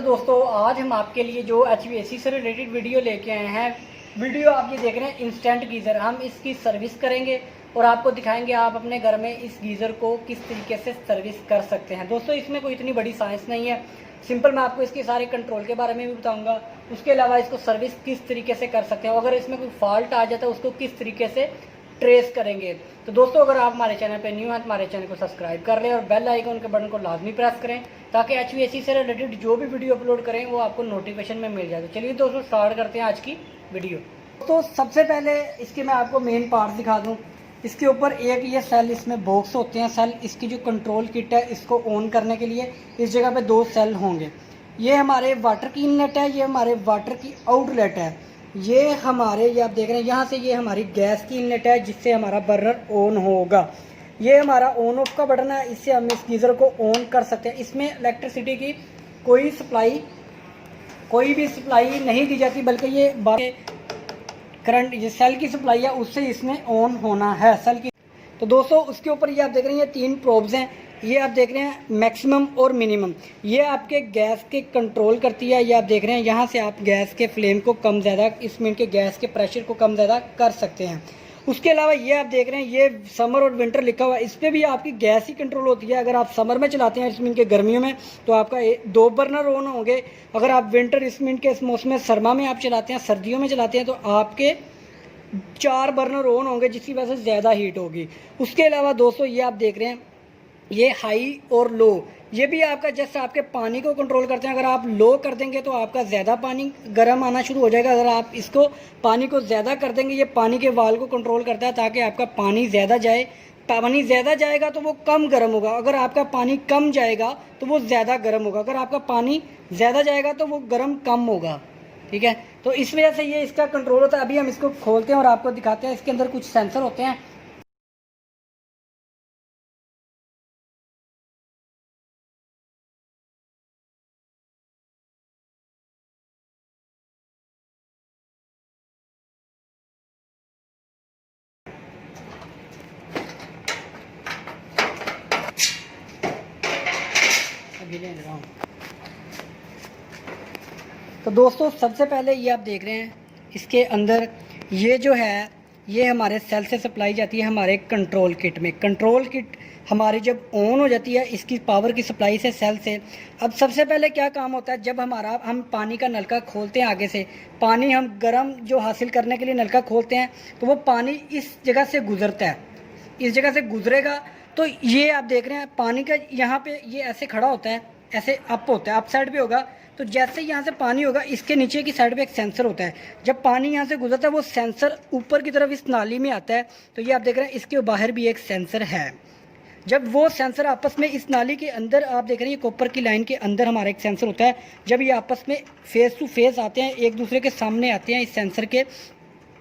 दोस्तों, आज हम आपके लिए जो HVAC से रिलेटेड वीडियो लेके आए हैं। वीडियो आप ये देख रहे हैं इंस्टेंट गीज़र। हम इसकी सर्विस करेंगे और आपको दिखाएंगे आप अपने घर में इस गीज़र को किस तरीके से सर्विस कर सकते हैं। दोस्तों, इसमें कोई इतनी बड़ी साइंस नहीं है, सिंपल मैं आपको इसके सारे कंट्रोल के बारे में भी बताऊंगा। उसके अलावा इसको सर्विस किस तरीके से कर सकते हैं, अगर इसमें कोई फॉल्ट आ जाता है उसको किस तरीके से ट्रेस करेंगे। तो दोस्तों, अगर आप हमारे चैनल पे न्यू हैं तो हमारे चैनल को सब्सक्राइब कर लें और बेल आइकन के बटन को लाजमी प्रेस करें ताकि HVAC से रिलेटेड जो भी वीडियो अपलोड करें वो आपको नोटिफिकेशन में मिल जाए। तो चलिए दोस्तों, स्टार्ट करते हैं आज की वीडियो। तो सबसे पहले इसके मैं आपको मेन पार्ट दिखा दूँ। इसके ऊपर एक ये सेल, इसमें बॉक्स होते हैं सेल। इसकी जो कंट्रोल किट है इसको ऑन करने के लिए इस जगह पे 2 सेल होंगे। ये हमारे वाटर की इनलेट है, ये हमारे वाटर की आउटलेट है। ये हमारे, ये आप देख रहे हैं यहाँ से, ये हमारी गैस की इनलेट है जिससे हमारा बर्नर ऑन होगा। ये हमारा ऑन ऑफ का बटन है, इससे हम इस गीज़र को ऑन कर सकते हैं। इसमें इलेक्ट्रिसिटी की कोई भी सप्लाई नहीं दी जाती, बल्कि ये करंट ये सेल की सप्लाई है उससे इसमें ऑन होना है सेल की। तो दोस्तों, उसके ऊपर ये आप देख रहे हैं ये 3 प्रोब्स हैं। ये आप देख रहे हैं मैक्सिमम और मिनिमम, ये आपके गैस के कंट्रोल करती है। ये आप देख रहे हैं यहाँ से आप गैस के फ्लेम को कम ज़्यादा, इसमें के गैस के प्रेशर को कम ज़्यादा कर सकते हैं। उसके अलावा ये आप देख रहे हैं ये समर और विंटर लिखा हुआ है, इस पर भी आपकी गैस ही कंट्रोल होती है। अगर आप समर में चलाते हैं इसमें के गर्मियों में तो आपका 2 बर्नर ऑन होंगे। अगर आप विंटर इसमें के इस मौसम में सरमा में आप चलाते हैं, सर्दियों में चलाते हैं, तो आपके 4 बर्नर ऑन होंगे जिसकी वजह से ज़्यादा हीट होगी। उसके अलावा दोस्तों, ये आप देख रहे हैं ये हाई और लो, ये भी आपका जैसे आपके पानी को कंट्रोल करते हैं। अगर आप लो कर देंगे तो आपका ज़्यादा पानी गर्म आना शुरू हो जाएगा। अगर आप इसको पानी को ज़्यादा कर देंगे, ये पानी के वाल को कंट्रोल करता है ताकि आपका पानी ज़्यादा जाए। पानी ज़्यादा जाएगा तो वो कम गर्म होगा, अगर आपका पानी कम जाएगा तो वो ज़्यादा गर्म होगा। अगर आपका पानी ज़्यादा जाएगा तो वो गर्म कम होगा, ठीक है। तो इस वजह से ये इसका कंट्रोल होता है। अभी हम इसको खोलते हैं और आपको दिखाते हैं। इसके अंदर कुछ सेंसर होते हैं। तो दोस्तों, सबसे पहले ये आप देख रहे हैं इसके अंदर ये जो है ये हमारे सेल से सप्लाई जाती है हमारे कंट्रोल किट में। कंट्रोल किट हमारी जब ऑन हो जाती है इसकी पावर की सप्लाई से सेल से, अब सबसे पहले क्या काम होता है, जब हम पानी का नलका खोलते हैं, आगे से पानी हम गर्म जो हासिल करने के लिए नलका खोलते हैं तो वो पानी इस जगह से गुजरता है, इस जगह से गुजरेगा। तो ये आप देख रहे हैं पानी का यहाँ पे ये ऐसे खड़ा होता है, ऐसे अप होता है, अप साइड पे होगा। तो जैसे यहाँ से पानी होगा इसके नीचे की साइड पे एक सेंसर होता है। जब पानी यहाँ से गुजरता है वो सेंसर ऊपर की तरफ इस नाली में आता है। तो ये आप देख रहे हैं इसके बाहर भी एक सेंसर है। जब वो सेंसर आपस में इस नाली के अंदर, आप देख रहे हैं कॉपर की लाइन के अंदर हमारा एक सेंसर होता है। जब ये आपस में फेस टू फेस आते हैं, एक दूसरे के सामने आते हैं इस सेंसर के,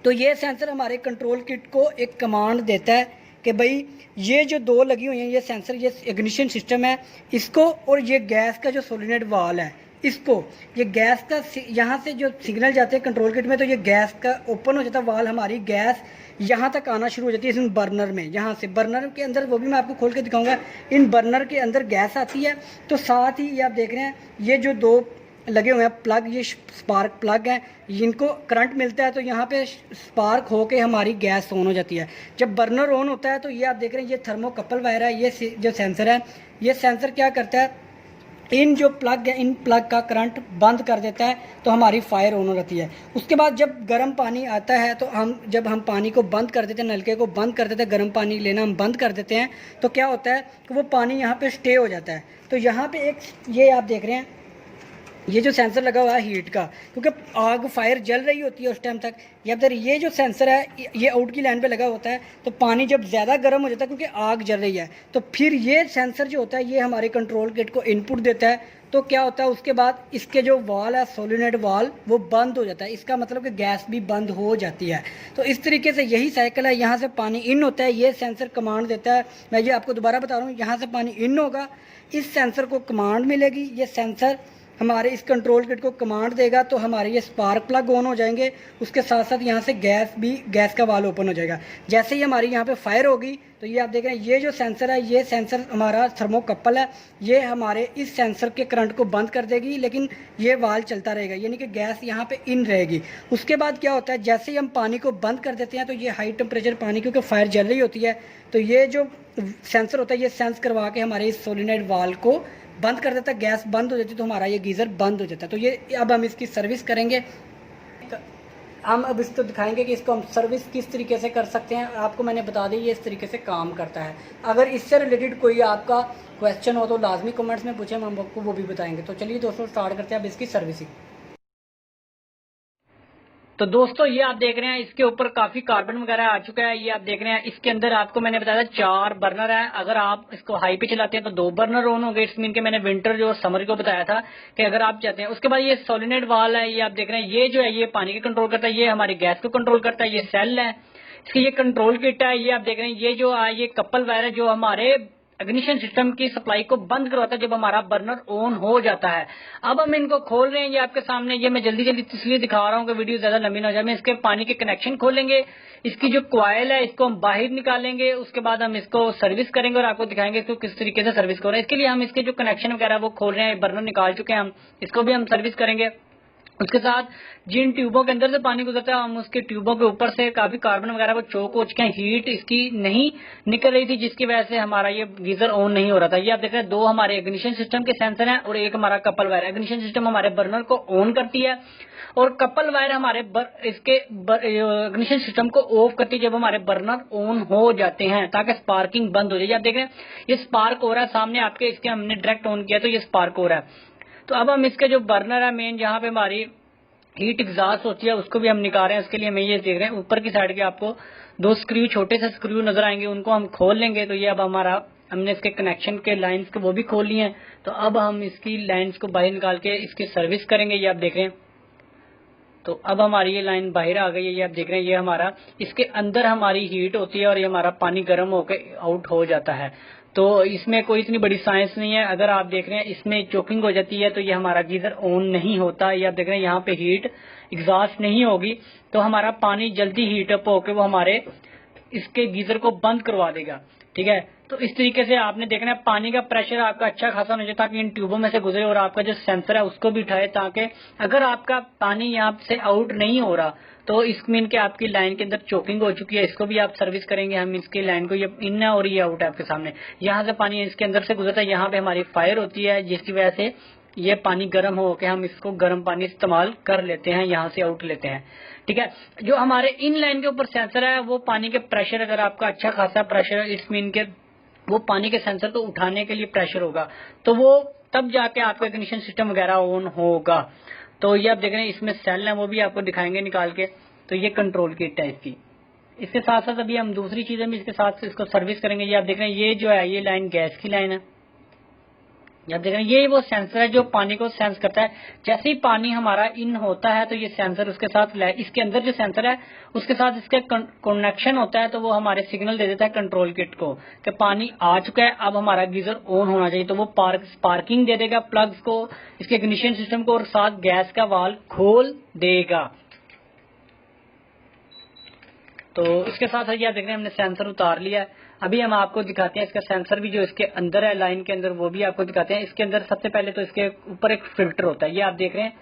तो ये सेंसर हमारे कंट्रोल किट को एक कमांड देता है कि भाई ये जो 2 लगी हुई हैं ये सेंसर, ये इग्निशन सिस्टम है इसको, और ये गैस का जो सोलिनोइड वाल है इसको, ये गैस का यहाँ से जो सिग्नल जाते हैं कंट्रोल किट में, तो ये गैस का ओपन हो जाता है वाल, हमारी गैस यहाँ तक आना शुरू हो जाती है इस बर्नर में। यहाँ से बर्नर के अंदर, वो भी मैं आपको खोल के दिखाऊंगा, इन बर्नर के अंदर गैस आती है। तो साथ ही ये आप देख रहे हैं ये जो 2 लगे हुए हैं प्लग, ये स्पार्क प्लग है, इनको करंट मिलता है तो यहाँ पे स्पार्क होके हमारी गैस ऑन हो जाती है। जब बर्नर ऑन होता है तो ये आप देख रहे हैं ये थर्मोकपल वायर है, ये जो सेंसर है, ये सेंसर क्या करता है, इन जो प्लग है इन प्लग का करंट बंद कर देता है तो हमारी फायर ऑन हो जाती है। उसके बाद जब गर्म पानी आता है तो जब हम पानी को बंद कर देते हैं, नलके को बंद कर देते हैं, गर्म पानी लेना हम बंद कर देते हैं, तो क्या होता है कि वो पानी यहाँ पे स्टे हो जाता है। तो यहाँ पे एक ये आप देख रहे हैं ये जो सेंसर लगा हुआ है हीट का, क्योंकि आग फायर जल रही होती है उस टाइम तक। या फिर ये जो सेंसर है ये आउट की लाइन पे लगा होता है, तो पानी जब ज़्यादा गर्म हो जाता है क्योंकि आग जल रही है, तो फिर ये सेंसर जो होता है ये हमारे कंट्रोल किट को इनपुट देता है। तो क्या होता है उसके बाद इसके जो वाल है सोलिनोइड वाल वो बंद हो जाता है, इसका मतलब कि गैस भी बंद हो जाती है। तो इस तरीके से यही साइकिल है। यहाँ से पानी इन होता है, ये सेंसर कमांड देता है। मैं ये आपको दोबारा बता रहा हूँ, यहाँ से पानी इन होगा, इस सेंसर को कमांड मिलेगी, ये सेंसर हमारे इस कंट्रोल किट को कमांड देगा तो हमारे ये स्पार्क प्लग ऑन हो जाएंगे। उसके साथ साथ यहाँ से गैस का वाल्व ओपन हो जाएगा। जैसे ही हमारी यहाँ पे फायर होगी तो ये आप देख रहे हैं, ये जो सेंसर है, ये सेंसर हमारा थर्मोकपल है, ये हमारे इस सेंसर के करंट को बंद कर देगी, लेकिन ये वाल्व चलता रहेगा, यानी कि गैस यहाँ पे इन रहेगी। उसके बाद क्या होता है, जैसे ही हम पानी को बंद कर देते हैं तो ये हाई टेम्परेचर पानी, क्योंकि फायर जल रही होती है, तो ये जो सेंसर होता है ये सेंस करवा के हमारे इस सोलेनोइड वाल्व को बंद कर देता है। गैस बंद हो जाती है तो हमारा ये गीज़र बंद हो जाता है। तो ये अब हम इसकी सर्विस करेंगे। हम अब इसको दिखाएंगे कि इसको हम सर्विस किस तरीके से कर सकते हैं। आपको मैंने बता दी ये इस तरीके से काम करता है। अगर इससे रिलेटेड कोई आपका क्वेश्चन हो तो लाजमी कमेंट्स में पूछें, हम आपको वो भी बताएंगे। तो चलिए दोस्तों स्टार्ट करते हैं अब इसकी सर्विसिंग। तो दोस्तों ये आप देख रहे हैं इसके ऊपर काफी कार्बन वगैरह आ चुका है। ये आप देख रहे हैं इसके अंदर आपको मैंने बताया 4 बर्नर है। अगर आप इसको हाई पे चलाते हैं तो 2 बर्नर ऑन हो गए। इस मीन के मैंने विंटर जो समर को बताया था कि अगर आप चाहते हैं। उसके बाद ये सोलेनोइड वाल्व है, ये आप देख रहे हैं, ये जो है ये पानी को कंट्रोल करता है, ये हमारी गैस को कंट्रोल करता है। ये सेल है, इसकी ये कंट्रोल किट है। ये आप देख रहे हैं ये जो ये कपल वायर है जो हमारे इग्निशन सिस्टम की सप्लाई को बंद करवाता है जब हमारा बर्नर ऑन हो जाता है। अब हम इनको खोल रहे हैं, ये आपके सामने। ये मैं जल्दी जल्दी इसलिए दिखा रहा हूँ कि वीडियो ज्यादा लंबी ना हो जाए। मैं इसके पानी के कनेक्शन खोलेंगे, इसकी जो कॉइल है इसको हम बाहर निकालेंगे। उसके बाद हम इसको सर्विस करेंगे और आपको दिखाएंगे इसको किस तरीके से सर्विस कर रहे हैं। इसके लिए हम इसके जो कनेक्शन वगैरह वो खोल रहे हैं, बर्नर निकाल चुके हैं हम, इसको भी हम सर्विस करेंगे। उसके साथ जिन ट्यूबों के अंदर से पानी गुजरता है हम उसके ट्यूबों के ऊपर से काफी कार्बन वगैरह वो चोक हो चुके हैं, हीट इसकी नहीं निकल रही थी जिसकी वजह से हमारा ये गीजर ऑन नहीं हो रहा था। ये आप देख रहे हैं 2 हमारे इग्निशन सिस्टम के सेंसर हैं और एक हमारा कपल वायर। इग्निशन सिस्टम हमारे बर्नर को ऑन करती है और कपल वायर हमारे इसके इग्निशन सिस्टम को ऑफ करती है जब हमारे बर्नर ऑन हो जाते हैं, ताकि स्पार्किंग बंद हो जाए। आप देख रहे हैं ये स्पार्क हो रहा है सामने आपके, इसके हमने डायरेक्ट ऑन किया तो ये स्पार्क हो रहा है। तो अब हम इसके जो बर्नर है मेन, जहाँ पे हमारी हीट एग्जॉस्ट होती है, उसको भी हम निकाल रहे हैं। उसके लिए हम ये देख रहे हैं ऊपर की साइड के आपको 2 स्क्रू, छोटे से स्क्रू नजर आएंगे, उनको हम खोल लेंगे। तो ये अब हमारा हमने इसके कनेक्शन के लाइंस को वो भी खोल लिए हैं। तो अब हम इसकी लाइंस को बाहर निकाल के इसकी सर्विस करेंगे। ये आप देख रहे हैं, तो अब हमारी ये लाइन बाहर आ गई है। ये आप देख रहे हैं ये हमारा इसके अंदर हमारी हीट होती है और ये हमारा पानी गर्म होकर आउट हो जाता है। तो इसमें कोई इतनी बड़ी साइंस नहीं है। अगर आप देख रहे हैं इसमें चोकिंग हो जाती है तो ये हमारा गीजर ऑन नहीं होता। ये आप देख रहे हैं यहाँ पे हीट एग्जॉस्ट नहीं होगी तो हमारा पानी जल्दी हीट अप होकर वो हमारे इसके गीजर को बंद करवा देगा। ठीक है, तो इस तरीके से आपने देखना है पानी का प्रेशर आपका अच्छा खासा होना चाहिए ताकि इन ट्यूबों में से गुजरे और आपका जो सेंसर है उसको भी उठाए, ताकि अगर आपका पानी यहाँ से आउट नहीं हो रहा तो इस मीन के आपकी लाइन के अंदर चोकिंग हो चुकी है। इसको भी आप सर्विस करेंगे हम। इसकी लाइन को, ये इन है और ये आउट है आपके सामने, यहाँ से पानी इसके अंदर से गुजरता है, यहाँ पे हमारी फायर होती है जिसकी वजह से ये पानी गर्म हो के हम इसको गर्म पानी इस्तेमाल कर लेते हैं, यहाँ से आउट लेते हैं। ठीक है, जो हमारे इन लाइन के ऊपर सेंसर है वो पानी के प्रेशर, अगर आपका अच्छा खासा प्रेशर है इस मीन के, वो पानी के सेंसर को उठाने के लिए प्रेशर होगा तो वो तब जाके आपका इग्निशन सिस्टम वगैरह ऑन होगा। तो ये आप देख रहे हैं इसमें सेल है, वो भी आपको दिखाएंगे निकाल के। तो ये कंट्रोल किट है इसकी। इसके साथ साथ अभी हम दूसरी चीजें भी इसके साथ इसको सर्विस करेंगे। ये आप देख रहे हैं ये जो है ये लाइन गैस की लाइन है। आप देख रहे हैं ये वो सेंसर है जो पानी को सेंस करता है। जैसे ही पानी हमारा इन होता है तो ये सेंसर उसके साथ इसके अंदर जो सेंसर है उसके साथ इसका कनेक्शन होता है, तो वो हमारे सिग्नल दे देता है कंट्रोल किट को कि पानी आ चुका है, अब हमारा गीजर ऑन होना चाहिए। तो वो स्पार्किंग दे देगा प्लग्स को, इसके इग्निशन सिस्टम को, और साथ गैस का वाल्व खोल देगा। तो इसके साथ ये आप देख रहे हैं हमने सेंसर उतार लिया है। अभी हम आपको दिखाते हैं इसका सेंसर भी जो इसके अंदर है लाइन के अंदर, वो भी आपको दिखाते हैं। इसके अंदर सबसे पहले तो इसके ऊपर एक फिल्टर होता है, ये आप देख रहे हैं,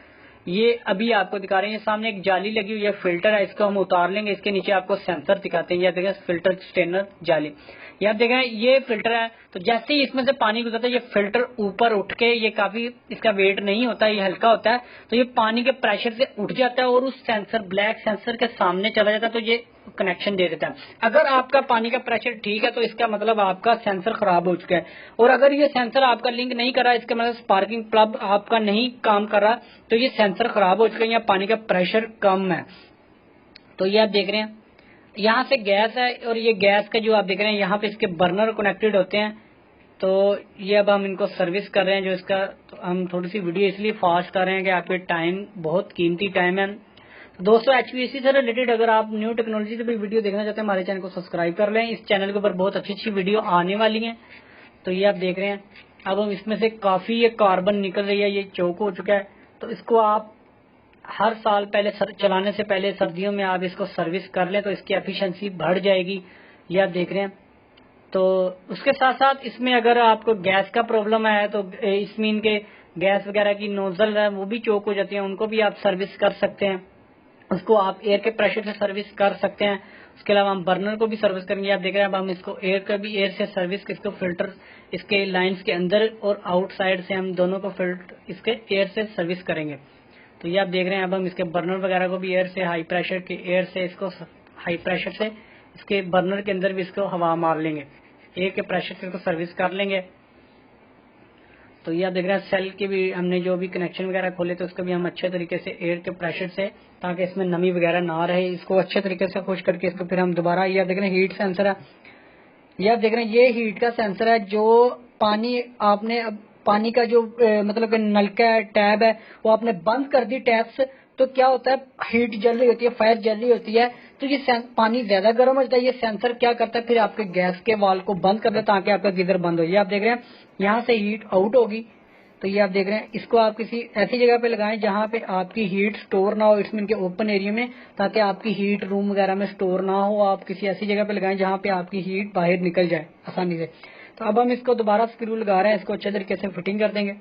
ये अभी आपको दिखा रहे हैं। सामने एक जाली लगी हुई है, फिल्टर है, इसको हम उतार लेंगे। इसके नीचे आपको सेंसर दिखाते हैं, ये देखें फिल्टर स्टेनर जाली, ये आप देख रहे हैं ये फिल्टर है। तो जैसे ही इसमें से पानी गुजरता है ये फिल्टर ऊपर उठ के, ये काफी इसका वेट नहीं होता, ये हल्का होता है, तो ये पानी के प्रेशर से उठ जाता है और उस सेंसर ब्लैक सेंसर के सामने चला जाता है, तो ये कनेक्शन दे देता है। अगर आपका पानी का प्रेशर ठीक है तो इसका मतलब आपका सेंसर खराब हो चुका है, और अगर ये सेंसर आपका लिंक नहीं कर रहा, इसका मतलब स्पार्किंग प्लग आपका नहीं काम कर रहा, तो ये सेंसर खराब हो चुका है या पानी का प्रेशर कम है। तो ये आप देख रहे हैं यहाँ से गैस है, और ये गैस का जो आप देख रहे हैं यहाँ पे इसके बर्नर कनेक्टेड होते हैं। तो ये अब हम इनको सर्विस कर रहे हैं जो इसका, तो हम थोड़ी सी वीडियो इसलिए फास्ट कर रहे हैं कि आपके टाइम बहुत कीमती टाइम है। तो दोस्तों HVAC से रिलेटेड अगर आप न्यू टेक्नोलॉजी से भी वीडियो देखना चाहते हैं हमारे चैनल को सब्सक्राइब कर लें। इस चैनल के ऊपर बहुत अच्छी अच्छी वीडियो आने वाली है। तो ये आप देख रहे हैं अब हम इसमें से काफ़ी ये कार्बन निकल रही है, ये चौक हो चुका है। तो इसको आप हर साल पहले चलाने से पहले सर्दियों में आप इसको सर्विस कर लें तो इसकी एफिशिएंसी बढ़ जाएगी। ये आप देख रहे हैं। तो उसके साथ साथ इसमें अगर आपको गैस का प्रॉब्लम है तो इसमें इनके गैस वगैरह की नोजल है वो भी चौक हो जाती है, उनको भी आप सर्विस कर सकते हैं। उसको आप एयर के प्रेशर से सर्विस कर सकते हैं। उसके अलावा हम बर्नर को भी सर्विस करेंगे। आप देख रहे हैं अब हम इसको एयर से सर्विस, इसको फिल्टर इसके लाइंस के अंदर और आउटसाइड से हम दोनों को फिल्टर इसके एयर से सर्विस करेंगे। तो ये आप देख रहे हैं अब हम इसके बर्नर वगैरह को भी एयर से हाई प्रेशर के एयर से इसको हाई प्रेशर से इसके बर्नर के अंदर भी इसको हवा मार लेंगे, एयर के प्रेशर से इसको सर्विस कर लेंगे। तो ये आप देख रहे हैं सेल के भी हमने जो भी कनेक्शन वगैरह खोले तो उसको भी हम अच्छे तरीके से एयर के प्रेशर से, ताकि इसमें नमी वगैरह ना रहे, इसको अच्छे तरीके से खुश करके इसको फिर हम दोबारा, ये आप देख रहे हैं हीट सेंसर है, ये आप देख रहे हैं ये हीट का सेंसर है। जो पानी आपने अब पानी का जो मतलब कि नलका है, टैब है, वो आपने बंद कर दी टैब से, तो क्या होता है हीट जल रही होती है, फायर जल रही होती है, तो ये पानी ज्यादा गर्म हो जाता है। ये सेंसर क्या करता है फिर आपके गैस के वाल्व को बंद कर देता है ताकि आपका गीजर बंद हो। ये आप देख रहे हैं यहाँ से हीट आउट होगी। तो ये आप देख रहे हैं इसको आप किसी ऐसी जगह पे लगाएं जहाँ पे आपकी हीट स्टोर ना हो, इसमें के ओपन एरिया में, ताकि आपकी हीट रूम वगैरह में स्टोर ना हो। आप किसी ऐसी जगह पे लगाएं जहाँ पे आपकी हीट बाहर निकल जाए आसानी से। तो अब हम इसको दोबारा स्क्रू लगा रहे हैं, इसको अच्छे तरीके से फिटिंग कर देंगे।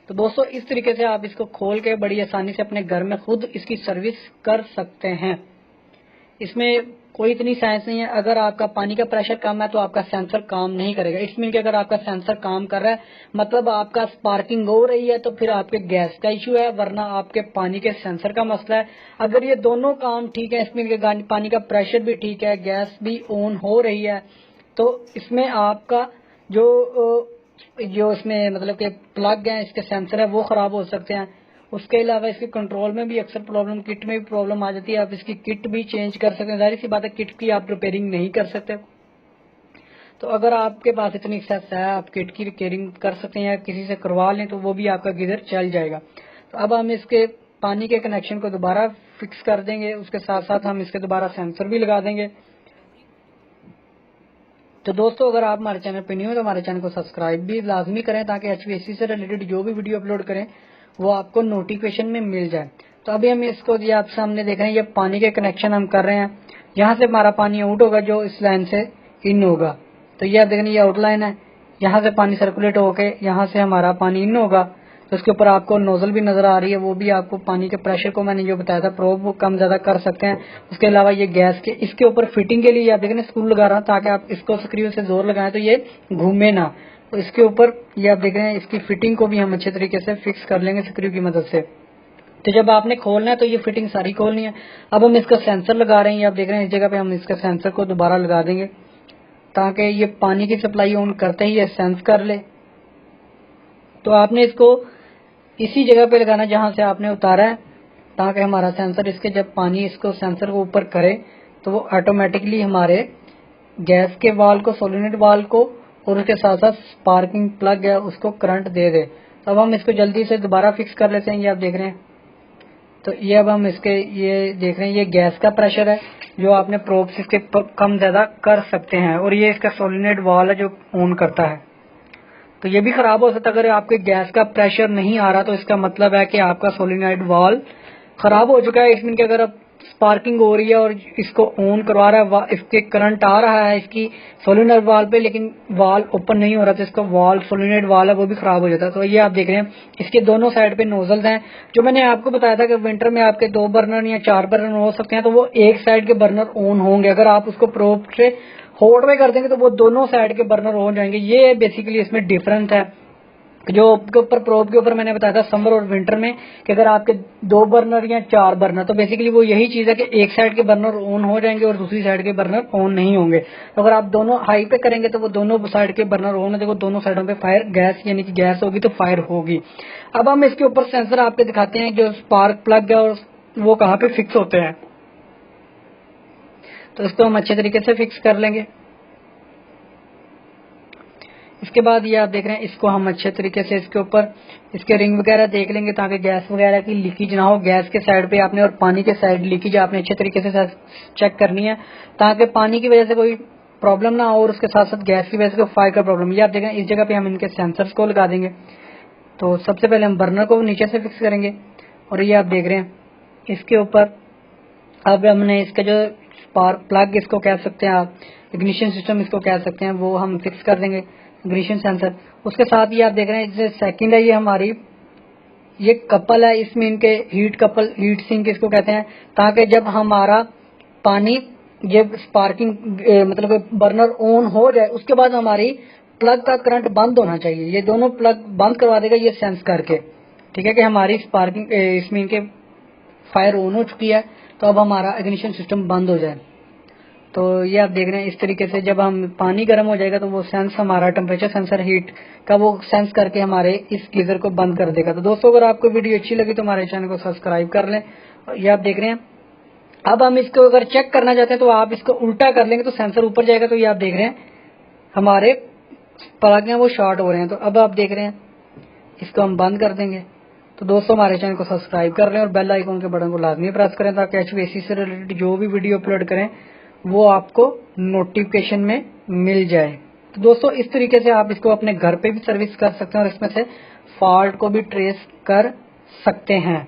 तो दोस्तों इस तरीके से आप इसको खोल के बड़ी आसानी से अपने घर में खुद इसकी सर्विस कर सकते हैं। इसमें कोई इतनी साइंस नहीं है। अगर आपका पानी का प्रेशर कम है तो आपका सेंसर काम नहीं करेगा। इसमें कि अगर आपका सेंसर काम कर रहा है मतलब आपका स्पार्किंग हो रही है तो फिर आपके गैस का इश्यू है, वरना आपके पानी के सेंसर का मसला है। अगर ये दोनों काम ठीक है, इसमें कि पानी का प्रेशर भी ठीक है, गैस भी ऑन हो रही है, तो इसमें आपका जो इसमें मतलब कि प्लग है, इसके सेंसर है, वो खराब हो सकते हैं। उसके अलावा इसके कंट्रोल में भी अक्सर प्रॉब्लम, किट में भी प्रॉब्लम आ जाती है। आप इसकी किट भी चेंज कर सकते हैं, जाहिर सी बात है किट की आप रिपेयरिंग नहीं कर सकते। तो अगर आपके पास इतनी एक्सेस है आप किट की रिपेयरिंग कर सकते हैं या किसी से करवा लें तो वो भी आपका गीजर चल जाएगा। तो अब हम इसके पानी के कनेक्शन को दोबारा फिक्स कर देंगे, उसके साथ साथ हम इसके दोबारा सेंसर भी लगा देंगे। तो दोस्तों अगर आप हमारे चैनल पर नहीं हो तो हमारे चैनल को सब्सक्राइब भी लाजमी करें ताकि HVAC से रिलेटेड जो भी वीडियो अपलोड करें वो आपको नोटिफिकेशन में मिल जाए। तो अभी हम इसको ये आप सामने देख रहे हैं, ये पानी के कनेक्शन हम कर रहे हैं। यहाँ से हमारा पानी आउट होगा जो इस लाइन से इन होगा। तो ये आप देख रहे हैं ये आउटलाइन है, यहाँ से पानी सर्कुलेट होके यहाँ से हमारा पानी इन होगा। तो इसके ऊपर आपको नोजल भी नजर आ रही है, वो भी आपको पानी के प्रेशर को मैंने जो बताया था प्रोब वो कम ज्यादा कर सकते हैं। उसके अलावा ये गैस के इसके ऊपर फिटिंग के लिए आप देख रहे हैं स्क्रू लगा रहा हूं ताकि आप इसको स्क्रू से जोर लगाएं तो ये घूमे ना। तो इसके ऊपर ये आप देख रहे हैं इसकी फिटिंग को भी हम अच्छे तरीके से फिक्स कर लेंगे स्क्रू की मदद से। तो जब आपने खोलना है तो ये फिटिंग सारी खोलनी है। अब हम इसका सेंसर लगा रहे हैं, ये आप देख रहे हैं इस जगह पे हम इसका सेंसर को दोबारा लगा देंगे ताकि ये पानी की सप्लाई ऑन करते ही ये सेंस कर ले। तो आपने इसको इसी जगह पे लगाना जहां से आपने उतारा है ताकि हमारा सेंसर इसके जब पानी इसको सेंसर को ऊपर करे तो वो ऑटोमेटिकली हमारे गैस के वाल्व को, सोलेनोइड वाल्व को और उसके साथ साथ स्पार्किंग प्लग है उसको करंट दे दे। तो अब हम इसको जल्दी से दोबारा फिक्स कर लेते हैं। ये आप देख रहे हैं तो ये अब हम इसके ये देख रहे हैं ये गैस का प्रेशर है जो आपने प्रोब से इसके कम ज्यादा कर सकते हैं, और ये इसका सोलेनोइड वाल्व है जो ऑन करता है। तो ये भी खराब हो सकता है अगर आपके गैस का प्रेशर नहीं आ रहा तो इसका मतलब है कि आपका सोलेनोइड वाल्व खराब हो चुका है। इसमें कि अगर अब स्पार्किंग हो रही है और इसको ऑन करवा रहा है, इसके करंट आ रहा है इसकी सोलेनोइड वाल्व पे, लेकिन वाल्व ओपन नहीं हो रहा तो इसका वाल्व सोलेनोइड वाल्व है वो भी खराब हो जाता है। तो ये आप देख रहे हैं इसके दोनों साइड पे नोजल्स हैं। जो मैंने आपको बताया था कि विंटर में आपके 2 बर्नर या 4 बर्नर हो सकते हैं, तो वो एक साइड के बर्नर ऑन होंगे। अगर आप उसको प्रोब से होल्ड में कर देंगे तो वो दोनों साइड के बर्नर हो जाएंगे। ये बेसिकली इसमें डिफरेंस है जो के ऊपर प्रोब के ऊपर मैंने बताया था समर और विंटर में कि अगर आपके 2 बर्नर या 4 बर्नर, तो बेसिकली वो यही चीज है कि एक साइड के बर्नर ऑन हो जाएंगे और दूसरी साइड के बर्नर ऑन नहीं होंगे। तो अगर आप दोनों हाई पे करेंगे तो वो दोनों साइड के बर्नर ऑन हो जाएंगे, दोनों साइडों पे फायर गैस यानी कि गैस होगी तो फायर होगी। अब हम इसके ऊपर सेंसर आपको दिखाते हैं जो स्पार्क प्लग है और वो कहाँ पे फिक्स होते हैं। तो इसको हम अच्छे तरीके से फिक्स कर लेंगे। इसके बाद ये आप देख रहे हैं इसको हम अच्छे तरीके से इसके ऊपर इसके रिंग वगैरह देख लेंगे ताकि गैस वगैरह की लीकेज ना हो। गैस के साइड पे आपने और पानी के साइड लीकेज आपने अच्छे तरीके से चेक करनी है ताकि पानी की वजह से कोई प्रॉब्लम ना हो और उसके साथ साथ गैस की वजह से फायर का प्रॉब्लम। ये आप देखें इस जगह पे हम इनके सेंसर्स को लगा देंगे। तो सबसे पहले हम बर्नर को नीचे से फिक्स करेंगे और ये आप देख रहे हैं इसके ऊपर अब हमने इसका जो स्पार्क प्लग इसको कह सकते हैं आप, इग्निशन सिस्टम इसको कह सकते हैं, वो हम फिक्स कर देंगे इग्निशन सेंसर। उसके साथ ये आप देख रहे हैं जो सेकंड है ये हमारी ये कपल है, इसमें इनके हीट कपल हीट सिंक इसको कहते हैं, ताकि जब हमारा पानी जब स्पार्किंग मतलब बर्नर ऑन हो जाए उसके बाद हमारी प्लग का करंट बंद होना चाहिए। ये दोनों प्लग बंद करवा देगा ये सेंस करके, ठीक है कि हमारी स्पार्किंग इसमें इनके फायर ऑन हो चुकी है, तो अब हमारा इग्निशन सिस्टम बंद हो जाए। तो ये आप देख रहे हैं इस तरीके से जब हम पानी गर्म हो जाएगा तो वो सेंस हमारा टेम्परेचर सेंसर हीट का वो सेंस करके हमारे इस गीजर को बंद कर देगा। तो दोस्तों अगर आपको वीडियो अच्छी लगी तो हमारे चैनल को सब्सक्राइब कर लें। ये आप देख रहे हैं अब हम इसको अगर चेक करना चाहते हैं तो आप इसको उल्टा कर लेंगे तो सेंसर ऊपर जाएगा। तो ये आप देख रहे हैं हमारे प्लग हैं वो शॉर्ट हो रहे हैं। तो अब आप देख रहे हैं इसको हम बंद कर देंगे। तो दोस्तों हमारे चैनल को सब्सक्राइब कर लें और बेल आइकन के बटन को लाजमी प्रेस करें ताकि HVAC से रिलेटेड जो भी वीडियो अपलोड करें वो आपको नोटिफिकेशन में मिल जाए। तो दोस्तों इस तरीके से आप इसको अपने घर पे भी सर्विस कर सकते हैं और इसमें से फॉल्ट को भी ट्रेस कर सकते हैं।